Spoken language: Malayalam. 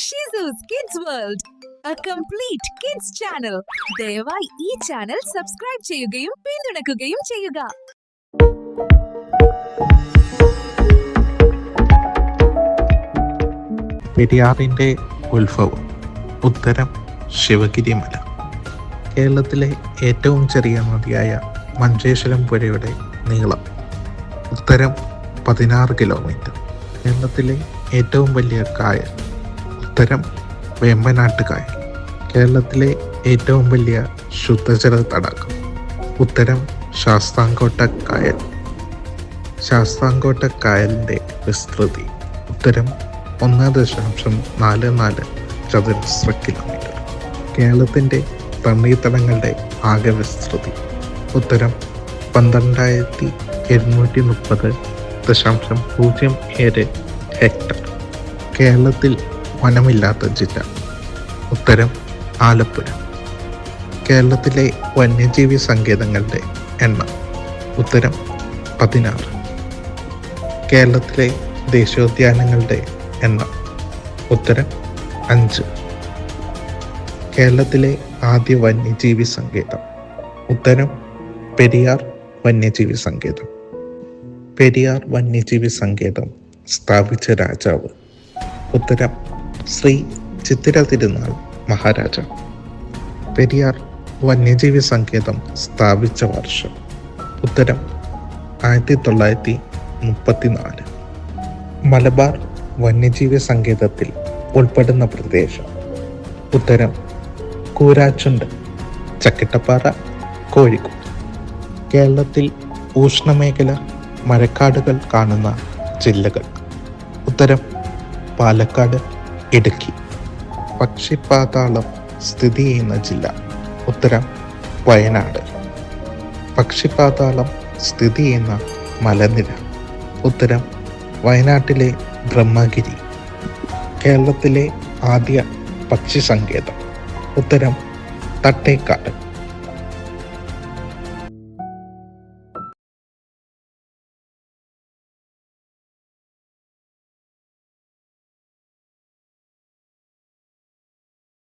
ഷിസൂസ് kids world, a complete kids channel. ദയവായി ഈ ചാനൽ സബ്സ്ക്രൈബ് ചെയ്യുകയും പിന്തുണയ്ക്കുകയും ചെയ്യുക. പെരിയാറിന്റെ ഉത്ഭവം. ഉത്തരം ശിവഗിരി മല. കേരളത്തിലെ ഏറ്റവും ചെറിയ നദിയായ മഞ്ചേശ്വരം പുഴയുടെ നീളം. ഉത്തരം 16 കിലോമീറ്റർ. കേരളത്തിലെ ഏറ്റവും വലിയ കായൽ. ഉത്തരം വേമ്പനാട്ട് കായൽ. കേരളത്തിലെ ഏറ്റവും വലിയ ശുദ്ധജല തടാകം. ഉത്തരം ശാസ്താംകോട്ട കായൽ. ശാസ്താംകോട്ട കായലിൻ്റെ വിസ്തൃതി. ഉത്തരം 1.44 ചതുരശ്ര കിലോമീറ്റർ. കേരളത്തിൻ്റെ തണ്ണീർത്തടങ്ങളുടെ ആകെ വിസ്തൃതി. ഉത്തരം 12,730.07 ഹെക്ടർ. കേരളത്തിൽ വനമില്ലാത്ത ജില്ല. ഉത്തരം ആലപ്പുഴ. കേരളത്തിലെ വന്യജീവി സങ്കേതങ്ങളുടെ എണ്ണം. ഉത്തരം 16. കേരളത്തിലെ ദേശീയോദ്യാനങ്ങളുടെ എണ്ണം. ഉത്തരം 5. കേരളത്തിലെ ആദ്യ വന്യജീവി സങ്കേതം. ഉത്തരം പെരിയാർ വന്യജീവി സങ്കേതം. പെരിയാർ വന്യജീവി സങ്കേതം സ്ഥാപിച്ച രാജാവ്. ഉത്തരം ശ്രീ ചിത്തിര തിരുനാൾ മഹാരാജാവ്. പെരിയാർ വന്യജീവി സങ്കേതം സ്ഥാപിച്ച വർഷം. ഉത്തരം 1934. മലബാർ വന്യജീവി സങ്കേതത്തിൽ ഉൾപ്പെടുന്ന പ്രദേശം. ഉത്തരം കൂരാച്ചുണ്ട്, ചക്കിട്ടപ്പാറ, കോഴിക്കോട്. കേരളത്തിൽ ഉഷ്ണമേഖല മഴക്കാടുകൾ കാണുന്ന ജില്ലകൾ. ഉത്തരം പാലക്കാട്, ഇടുക്കി. പക്ഷിപ്പാതാളം സ്ഥിതി ചെയ്യുന്ന ജില്ല. ഉത്തരം വയനാട്. പക്ഷിപ്പാതാളം സ്ഥിതി ചെയ്യുന്ന മലനിര. ഉത്തരം വയനാട്ടിലെ ബ്രഹ്മഗിരി. കേരളത്തിലെ ആദ്യ പക്ഷി സങ്കേതം. ഉത്തരം തട്ടേക്കാട്.